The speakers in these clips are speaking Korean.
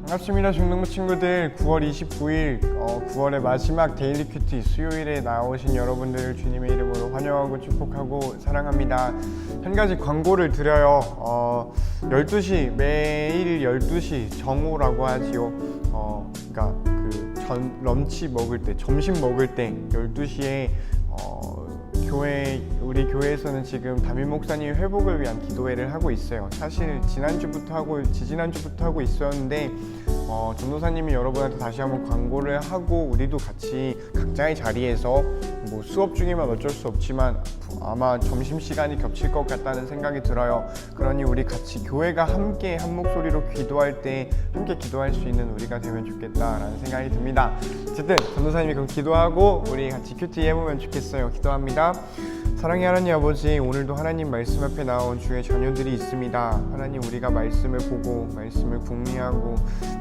반갑습니다. 중등부 친구들. 9월 29일 9월의 마지막 데일리 큐티 수요일에 나오신 여러분들을 주님의 이름으로 환영하고 축복하고 사랑합니다. 한 가지 광고를 드려요. 12시 매일 12시 정오라고 하지요. 그러니까 런치 먹을 때, 점심 먹을 때 12시에 우리 교회에서는 지금 담임 목사님 회복을 위한 기도회를 하고 있어요. 사실 지지난주부터 하고 있었는데 전도사님이 여러분한테 다시 한번 광고를 하고 우리도 같이 각자의 자리에서 뭐 수업 중이면 어쩔 수 없지만 아마 점심시간이 겹칠 것 같다는 생각이 들어요. 그러니 우리 같이 교회가 함께 한 목소리로 기도할 때 함께 기도할 수 있는 우리가 되면 좋겠다라는 생각이 듭니다. 어쨌든 전도사님이 그럼 기도하고 우리 같이 큐티 해보면 좋겠어요. 기도합니다. 사랑의 하나님 아버지, 오늘도 하나님 말씀 앞에 나온 주의 자녀들이 있습니다. 하나님, 우리가 말씀을 보고 말씀을 궁리하고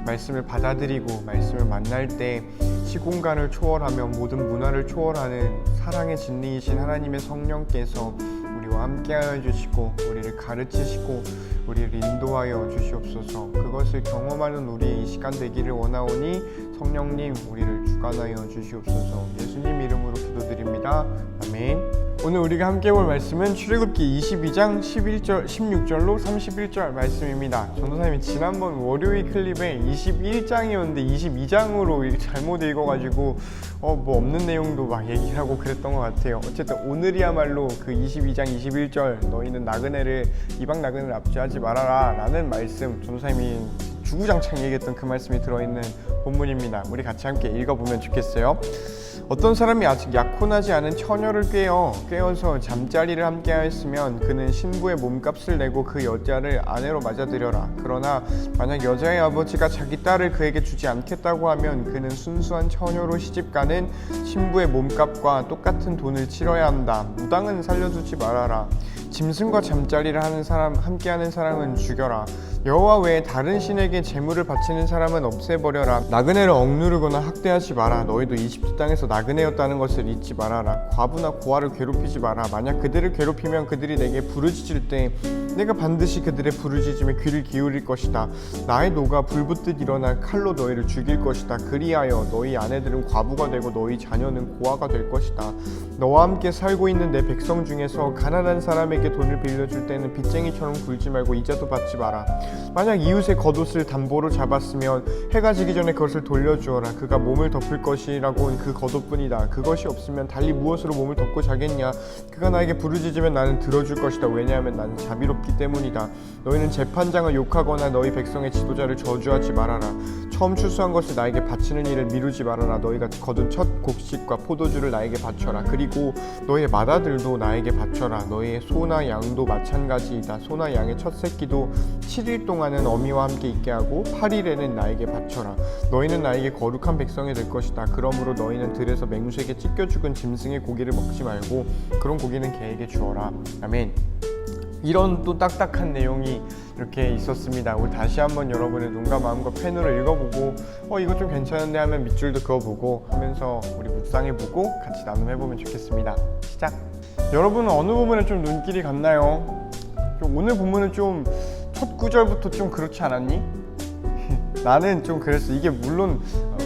말씀을 받아들이고 말씀을 만날 때 시공간을 초월하며 모든 문화를 초월하는 사랑의 진리이신 하나님의 성령께서 우리와 함께하여 주시고 우리를 가르치시고 우리를 인도하여 주시옵소서. 그것을 경험하는 우리의 이 시간 되기를 원하오니 성령님, 우리를 주관하여 주시옵소서. 예수님 이름으로 기도드립니다. 아멘. 오늘 우리가 함께 볼 말씀은 출애굽기 22장 16절로 31절 말씀입니다. 전도사님이 지난번 월요일 클립에 21장이었는데 22장으로 잘못 읽어가지고 뭐 없는 내용도 막 얘기를 하고 그랬던 것 같아요. 어쨌든 오늘이야말로 그 22장 21절 너희는 이방 나그네를 압제하지 말아라 라는 말씀, 전도사님이 주구장창 얘기했던 그 말씀이 들어있는 본문입니다. 우리 같이 함께 읽어보면 좋겠어요. 어떤 사람이 아직 약혼하지 않은 처녀를 꿰어서 잠자리를 함께 하였으면 그는 신부의 몸값을 내고 그 여자를 아내로 맞아들여라. 그러나 만약 여자의 아버지가 자기 딸을 그에게 주지 않겠다고 하면 그는 순수한 처녀로 시집가는 신부의 몸값과 똑같은 돈을 치러야 한다. 무당은 살려두지 말아라. 짐승과 잠자리를 함께하는 사람은 죽여라. 여호와 외에 다른 신에게 제물을 바치는 사람은 없애버려라. 나그네를 억누르거나 학대하지 마라. 너희도 이집트 땅에서 나그네였다는 것을 잊지 말아라. 과부나 고아를 괴롭히지 마라. 만약 그들을 괴롭히면 그들이 내게 부르짖을 때 내가 반드시 그들의 부르짖음에 귀를 기울일 것이다. 나의 노가 불붙듯 일어나 칼로 너희를 죽일 것이다. 그리하여 너희 아내들은 과부가 되고 너희 자녀는 고아가 될 것이다. 너와 함께 살고 있는 내 백성 중에서 가난한 사람에게 돈을 빌려줄 때는 빚쟁이처럼 굴지 말고 이자도 받지 마라. 만약 이웃의 겉옷을 담보로 잡았으면 해가 지기 전에 그것을 돌려주어라. 그가 몸을 덮을 것이라고는 그 겉옷뿐이다. 그것이 없으면 달리 무엇으로 몸을 덮고 자겠냐. 그가 나에게 부르짖으면 나는 들어줄 것이다. 왜냐하면 나는 자비롭기 때문이다. 너희는 재판장을 욕하거나 너희 백성의 지도자를 저주하지 말아라. 처음 추수한 것을 나에게 바치는 일을 미루지 말아라. 너희가 거둔 첫 곡식과 포도주를 나에게 바쳐라. 그리고 너희의 맏아들도 나에게 바쳐라. 너희의 소나 양도 마찬가지이다. 소나 양의 첫 새끼도 7일 동안은 어미와 함께 있게 하고 8일에는 나에게 바쳐라. 너희는 나에게 거룩한 백성이 될 것이다. 그러므로 너희는 들에서 맹수에게 찢겨 죽은 짐승의 고기를 먹지 말고 그런 고기는 개에게 주어라. 아멘. 이런 또 딱딱한 내용이 이렇게 있었습니다. 우리 다시 한번 여러분의 눈과 마음과 펜으로 읽어보고 이거 좀 괜찮은데 하면 밑줄도 그어보고 하면서 우리 묵상해보고 같이 나눔해보면 좋겠습니다. 시작! 여러분은 어느 부분에 좀 눈길이 갔나요? 오늘 본문은 좀 첫 구절부터 좀 그렇지 않았니? 나는 좀 그랬어. 이게 물론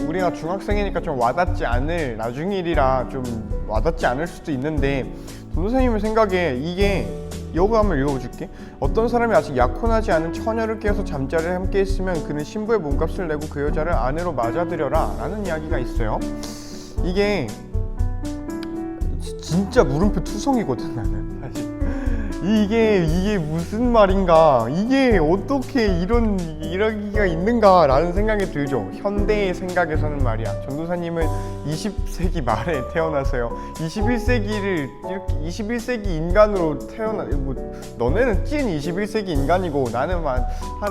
우리가 중학생이니까 좀 와닿지 않을 나중 일이라 좀 와닿지 않을 수도 있는데 전도사님의 생각에 이게 여기 한번 읽어줄게. 어떤 사람이 아직 약혼하지 않은 처녀를 꿰어서 잠자리를 함께 했으면 그는 신부의 몸값을 내고 그 여자를 아내로 맞아들여라 라는 이야기가 있어요. 이게 진짜 물음표 투성이거든. 나는 사실 이게 무슨 말인가, 이게 어떻게 이런 이야기가 있는가 라는 생각이 들죠. 현대의 생각에서는 말이야. 전도사님은 20세기 말에 태어나서요 21세기를 이렇게 21세기 인간으로 너네는 찐 21세기 인간이고 나는 한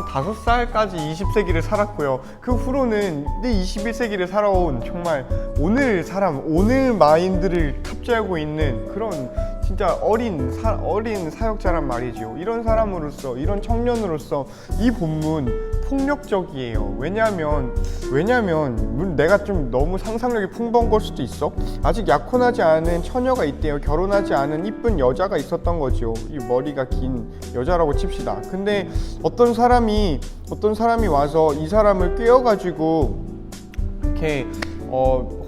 5살까지 20세기를 살았고요. 그 후로는 21세기를 살아온 정말 오늘 마인드를 탑재하고 있는 그런 진짜 어린 사역자란 말이지요. 이런 사람으로서, 이런 청년으로서 이 본문 폭력적이에요. 왜냐면 내가 좀 너무 상상력이 풍부한 걸 수도 있어. 아직 약혼하지 않은 처녀가 있대요. 결혼하지 않은 이쁜 여자가 있었던 거죠. 이 머리가 긴 여자라고 칩시다. 근데 어떤 사람이 와서 이 사람을 꿰어가지고 이렇게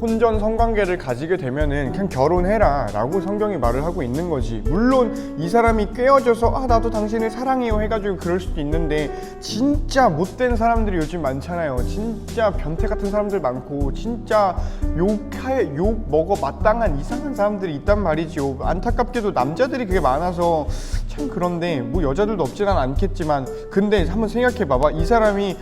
혼전 성관계를 가지게 되면은 그냥 결혼해라 라고 성경이 말을 하고 있는 거지. 물론 이 사람이 꿰어져서 나도 당신을 사랑해요 해가지고 그럴 수도 있는데, 진짜 못된 사람들이 요즘 많잖아요. 진짜 변태 같은 사람들 많고, 진짜 욕 먹어 마땅한 이상한 사람들이 있단 말이죠. 안타깝게도 남자들이 그게 많아서 참 그런데, 뭐 여자들도 없지는 않겠지만, 근데 한번 생각해 봐봐. 이 사람이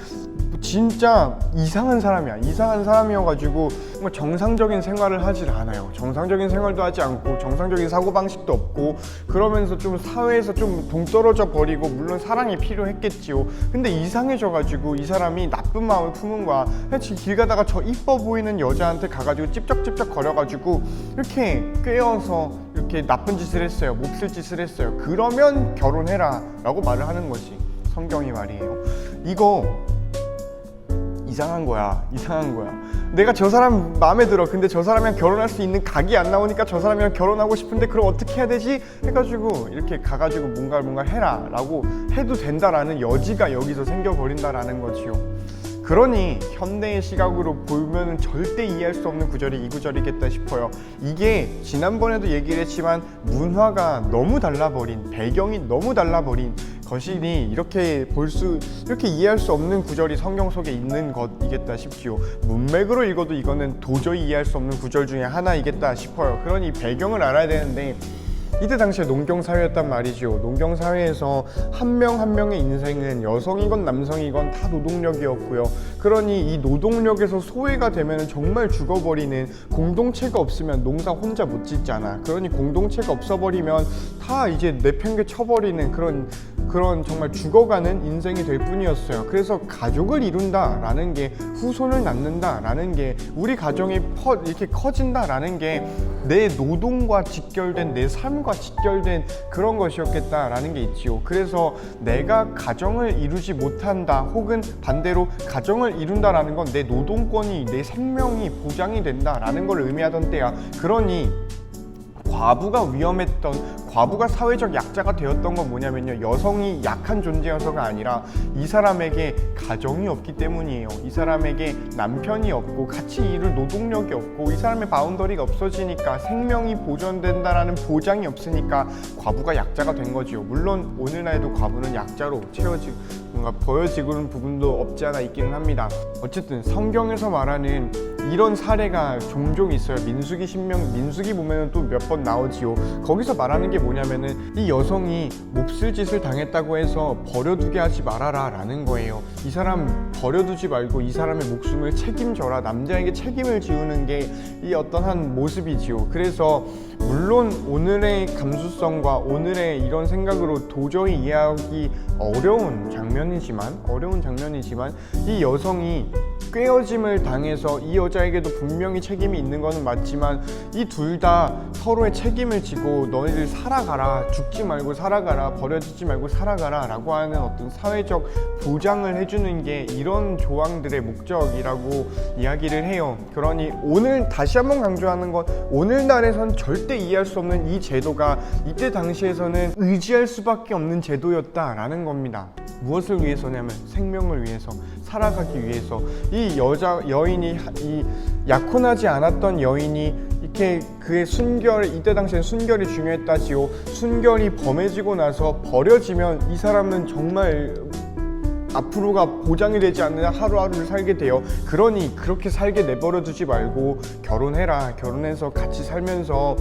진짜 이상한 사람이야. 이상한 사람이어가지고 정말 정상적인 생활을 하질 않아요. 정상적인 생활도 하지 않고 정상적인 사고방식도 없고, 그러면서 좀 사회에서 좀 동떨어져 버리고, 물론 사랑이 필요했겠지요. 근데 이상해져가지고 이 사람이 나쁜 마음을 품은 거야. 지금 길 가다가 저 이뻐 보이는 여자한테 가가지고 찝쩍찝쩍 거려가지고 이렇게 꿰어서 이렇게 나쁜 짓을 했어요. 몹쓸 짓을 했어요. 그러면 결혼해라 라고 말을 하는 거지, 성경이 말이에요. 이거 이상한 거야. 내가 저 사람 마음에 들어. 근데 저 사람이랑 결혼할 수 있는 각이 안 나오니까 저 사람이랑 결혼하고 싶은데 그럼 어떻게 해야 되지? 해가지고 이렇게 가가지고 뭔가 해라 라고 해도 된다라는 여지가 여기서 생겨버린다라는 거지요. 그러니 현대의 시각으로 보면 절대 이해할 수 없는 구절이 이 구절이겠다 싶어요. 이게 지난번에도 얘기를 했지만 문화가 너무 달라버린, 배경이 너무 달라버린 것이니 이렇게 이해할 수 없는 구절이 성경 속에 있는 것이겠다 싶지요. 문맥으로 읽어도 이거는 도저히 이해할 수 없는 구절 중에 하나이겠다 싶어요. 그러니 배경을 알아야 되는데, 이때 당시에 농경사회였단 말이죠. 농경사회에서 한 명 한 명의 인생은 여성이건 남성이건 다 노동력이었고요. 그러니 이 노동력에서 소외가 되면 정말 죽어버리는, 공동체가 없으면 농사 혼자 못 짓잖아. 그러니 공동체가 없어버리면 다 이제 내팽개 쳐버리는 그런 정말 죽어가는 인생이 될 뿐이었어요. 그래서 가족을 이룬다라는 게, 후손을 낳는다라는 게, 우리 가정이 이렇게 커진다라는 게 내 노동과 직결된, 내 삶과 직결된 그런 것이었겠다라는 게 있지요. 그래서 내가 가정을 이루지 못한다, 혹은 반대로 가정을 이룬다라는 건 내 노동권이, 내 생명이 보장이 된다라는 걸 의미하던 때야. 그러니 과부가 사회적 약자가 되었던 건 뭐냐면요, 여성이 약한 존재여서가 아니라 이 사람에게 가정이 없기 때문이에요. 이 사람에게 남편이 없고 같이 이룰 노동력이 없고, 이 사람의 바운더리가 없어지니까, 생명이 보존된다라는 보장이 없으니까 과부가 약자가 된 거지요. 물론 오늘날에도 과부는 약자로 뭔가 보여지는 부분도 없지 않아 있기는 합니다. 어쨌든 성경에서 말하는 이런 사례가 종종 있어요. 민수기 보면은 또 몇 번 나오지요. 거기서 말하는 게 뭐냐면은, 이 여성이 몹쓸 짓을 당했다고 해서 버려두게 하지 말아라 라는 거예요. 이 사람 버려두지 말고 이 사람의 목숨을 책임져라. 남자에게 책임을 지우는 게 이 어떠한 모습이지요. 그래서 물론 오늘의 감수성과 오늘의 이런 생각으로 도저히 이해하기 어려운 장면이지만 이 여성이 꿰어짐을 당해서 이 여자에게도 분명히 책임이 있는 것은 맞지만, 이 둘 다 서로의 책임을 지고 너희들 살아가라, 죽지 말고 살아가라, 버려지지 말고 살아가라 라고 하는 어떤 사회적 보장을 해주는 게 이런 조항들의 목적이라고 이야기를 해요. 그러니 오늘 다시 한번 강조하는 건, 오늘날에선 절대 이해할 수 없는 이 제도가 이때 당시에서는 의지할 수밖에 없는 제도였다라는 겁니다. 무엇을 위해서냐면 생명을 위해서, 살아가기 위해서. 이 여인이, 이 약혼하지 않았던 여인이 이렇게 그의 이때 당시엔 순결이 중요했다지요. 순결이 범해지고 나서 버려지면 이 사람은 정말 앞으로가 보장이 되지 않는 하루하루를 살게 돼요. 그러니 그렇게 살게 내버려 두지 말고 결혼해라. 결혼해서 같이 살면서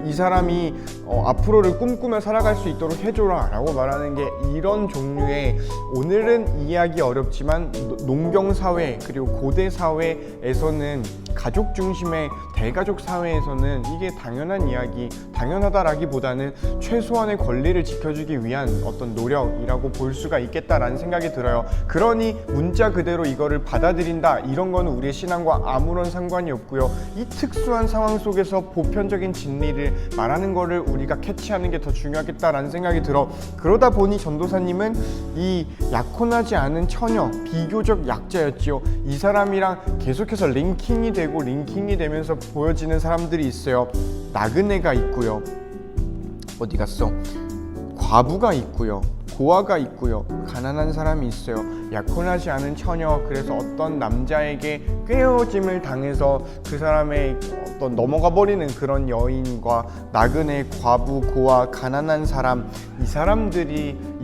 이 사람이 앞으로를 꿈꾸며 살아갈 수 있도록 해줘라 라고 말하는 게, 이런 종류의, 오늘은 이해하기 어렵지만 농경사회 그리고 고대사회에서는, 가족 중심의 대가족 사회에서는 이게 당연한 이야기, 당연하다라기보다는 최소한의 권리를 지켜주기 위한 어떤 노력이라고 볼 수가 있겠다라는 생각이 들어요. 그러니 문자 그대로 이거를 받아들인다, 이런 거는 우리의 신앙과 아무런 상관이 없고요. 이 특수한 상황 속에서 보편적인 진리, 진리를 말하는 거를 우리가 캐치하는 게 더 중요하겠다라는 생각이 들어. 그러다 보니 전도사님은 이 약혼하지 않은 처녀, 비교적 약자였지요. 이 사람이랑 계속해서 링킹이 되면서 보여지는 사람들이 있어요. 나그네가 있고요. 어디 갔어? 과부가 있고요. 고아가 있고요. 가난한 사람이 있어요. 약혼하지 않은 처녀, 그래서 어떤 남자에게 꾀어짐을 당해서 그 사람의 어떤 넘어가 버리는 그런 여인과 나그네, 과부, 고아, 가난한 사람, 이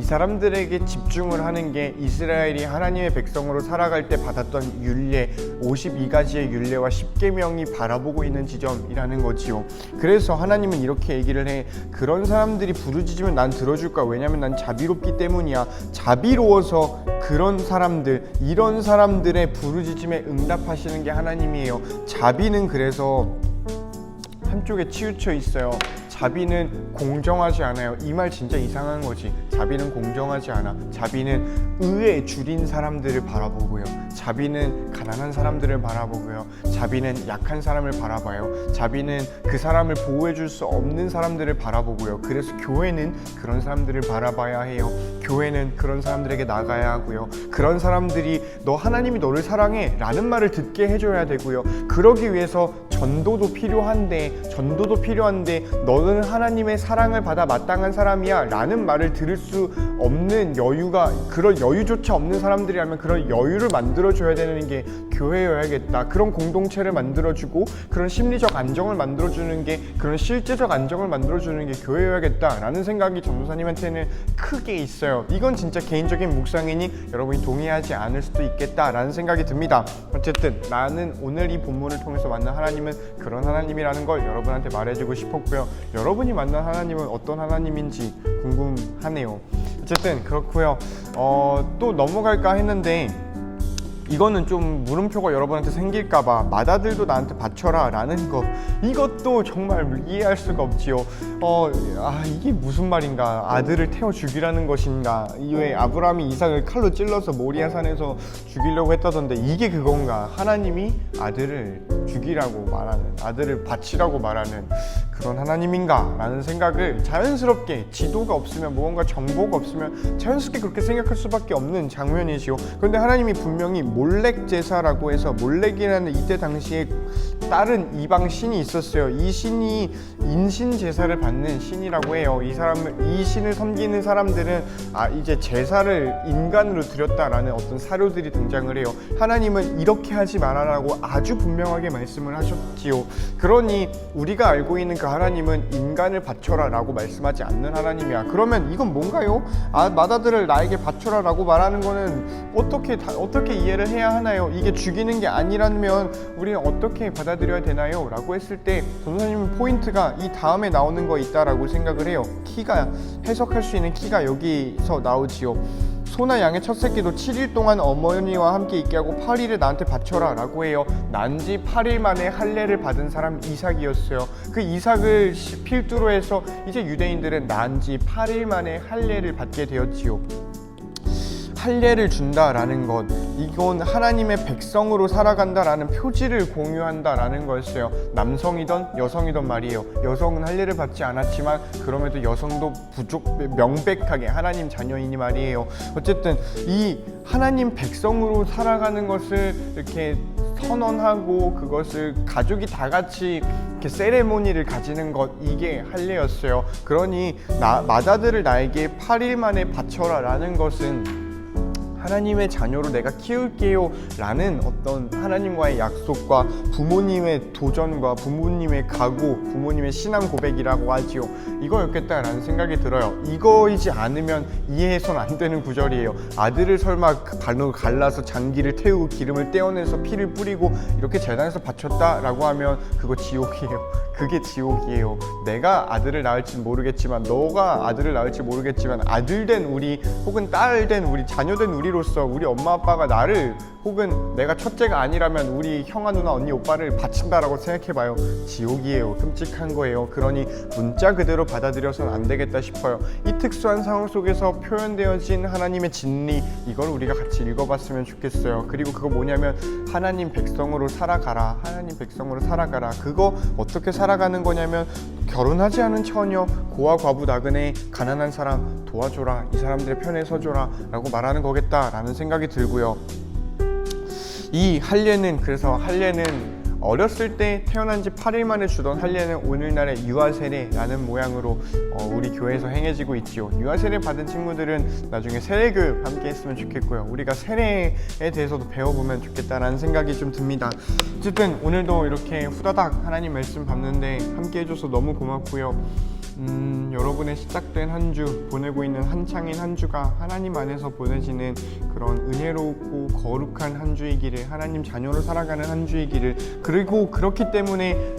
사람들에게 집중을 하는 게 이스라엘이 하나님의 백성으로 살아갈 때 받았던 율례, 52가지의 율례와 10계명이 바라보고 있는 지점이라는 거지요. 그래서 하나님은 이렇게 얘기를 해. 그런 사람들이 부르짖으면 난 들어줄 거야. 왜냐면 난 자비롭기 때문이야. 자비로워서 그런 사람들, 이런 사람들의 부르짖음에 응답하시는 게 하나님이에요. 자비는 그래서 한쪽에 치우쳐 있어요. 자비는 공정하지 않아요. 이 말 진짜 이상한 거지. 자비는 공정하지 않아. 자비는 의에 줄인 사람들을 바라보고요. 자비는 가난한 사람들을 바라보고요. 자비는 약한 사람을 바라봐요. 자비는 그 사람을 보호해줄 수 없는 사람들을 바라보고요. 그래서 교회는 그런 사람들을 바라봐야 해요. 교회는 그런 사람들에게 나가야 하고요. 그런 사람들이 너 하나님이 너를 사랑해 라는 말을 듣게 해줘야 되고요. 그러기 위해서 전도도 필요한데 너는 하나님의 사랑을 받아 마땅한 사람이야 라는 말을 들을 수 없는 그런 여유조차 없는 사람들이라면 그런 여유를 만들어줘야 되는 게 교회여야겠다. 그런 공동체를 만들어주고 그런 심리적 안정을 만들어주는 게, 그런 실제적 안정을 만들어주는 게 교회여야겠다 라는 생각이 전도사님한테는 크게 있어요. 이건 진짜 개인적인 묵상이니 여러분이 동의하지 않을 수도 있겠다라는 생각이 듭니다. 어쨌든 나는 오늘 이 본문을 통해서 만난 하나님은 그런 하나님이라는 걸 여러분한테 말해주고 싶었고요. 여러분이 만난 하나님은 어떤 하나님인지 궁금하네요. 어쨌든 그렇고요. 또 넘어갈까 했는데 이거는 좀 물음표가 여러분한테 생길까봐 맏아들도 나한테 바쳐라 라는 거, 이것도 정말 이해할 수가 없지요. 이게 무슨 말인가? 아들을 태워 죽이라는 것인가? 이외에 아브라함이 이삭을 칼로 찔러서 모리아산에서 죽이려고 했다던데 이게 그건가? 하나님이 아들을 죽이라고 말하는, 아들을 바치라고 말하는 그런 하나님인가? 라는 생각을 자연스럽게, 지도가 없으면, 무언가 정보가 없으면 자연스럽게 그렇게 생각할 수밖에 없는 장면이지요. 그런데 하나님이 분명히 몰렉 제사라고 해서, 몰렉이라는 이때 당시에 다른 이방 신이 있었어요. 이 신이 인신 제사를 받는 신이라고 해요. 이 신을 섬기는 사람들은 이제 제사를 인간으로 드렸다라는 어떤 사료들이 등장을 해요. 하나님은 이렇게 하지 말아라고 아주 분명하게 말씀을 하셨지요. 그러니 우리가 알고 있는 그 하나님은 인간을 바쳐라 라고 말씀하지 않는 하나님이야. 그러면 이건 뭔가요? 맏아들을 나에게 바쳐라 라고 말하는 거는 어떻게 이해를 해야 하나요? 이게 죽이는 게 아니라면 우리는 어떻게 받아들여야 되나요? 라고 했을 때 전도사님 포인트가 이 다음에 나오는 거 있다라고 생각을 해요. 해석할 수 있는 키가 여기서 나오지요. 소나 양의 첫 새끼도 7일 동안 어머니와 함께 있게 하고 8일에 나한테 바쳐라 라고 해요. 난지 8일 만에 할례를 받은 사람 이삭이었어요. 그 이삭을 필두로 해서 이제 유대인들은 난지 8일 만에 할례를 받게 되었지요. 할례를 준다라는 것, 이건 하나님의 백성으로 살아간다라는 표지를 공유한다라는 거였어요. 남성이든 여성이든 말이에요. 여성은 할례를 받지 않았지만 그럼에도 여성도 명백하게 하나님 자녀이니 말이에요. 어쨌든 이 하나님 백성으로 살아가는 것을 이렇게 선언하고 그것을 가족이 다 같이 이렇게 세레모니를 가지는 것, 이게 할례였어요. 그러니 맏아들을 나에게 8일 만에 바쳐라 라는 것은 하나님의 자녀로 내가 키울게요 라는 어떤 하나님과의 약속과 부모님의 도전과 부모님의 각오, 부모님의 신앙 고백이라고 하지요. 이거였겠다라는 생각이 들어요. 이거이지 않으면 이해해서는 안 되는 구절이에요. 아들을 설마 발로 갈라서 장기를 태우고 기름을 떼어내서 피를 뿌리고 이렇게 제단에서 바쳤다라고 하면 그거 지옥이에요. 그게 지옥이에요. 내가 아들을 낳을지는 모르겠지만, 너가 아들을 낳을지 모르겠지만, 아들된 우리 혹은 딸된 우리, 자녀된 우리로서 우리 엄마 아빠가 나를, 혹은 내가 첫째가 아니라면 우리 형아 누나 언니 오빠를 바친다라고 생각해봐요. 지옥이에요. 끔찍한 거예요. 그러니 문자 그대로 받아들여서는 안 되겠다 싶어요. 이 특수한 상황 속에서 표현되어진 하나님의 진리, 이걸 우리가 같이 읽어봤으면 좋겠어요. 그리고 그거 뭐냐면 하나님 백성으로 살아가라. 하나님 백성으로 살아가라. 그거 어떻게 살아가는 거냐면 결혼하지 않은 처녀, 고아 과부 나그네, 가난한 사람 도와줘라, 이 사람들의 편에 서줘라 라고 말하는 거겠다라는 생각이 들고요. 이 할례는, 그래서 할례는 어렸을 때 태어난 지 8일 만에 주던 할례는 오늘날의 유아 세례라는 모양으로 우리 교회에서 행해지고 있지요. 유아 세례 받은 친구들은 나중에 세례교육 함께 했으면 좋겠고요. 우리가 세례에 대해서도 배워보면 좋겠다라는 생각이 좀 듭니다. 어쨌든 오늘도 이렇게 후다닥 하나님 말씀 받는데 함께 해줘서 너무 고맙고요. 여러분의 시작된 한 주, 보내고 있는 한창인 한 주가 하나님 안에서 보내지는 그런 은혜롭고 거룩한 한 주이기를, 하나님 자녀로 살아가는 한 주이기를, 그리고 그렇기 때문에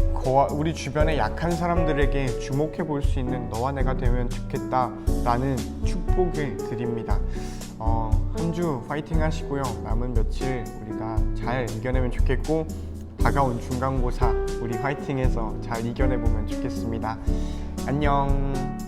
우리 주변의 약한 사람들에게 주목해 볼 수 있는 너와 내가 되면 좋겠다라는 축복을 드립니다. 한 주 파이팅 하시고요. 남은 며칠 우리가 잘 이겨내면 좋겠고, 다가온 중간고사 우리 화이팅해서 잘 이겨내보면 좋겠습니다. 안녕.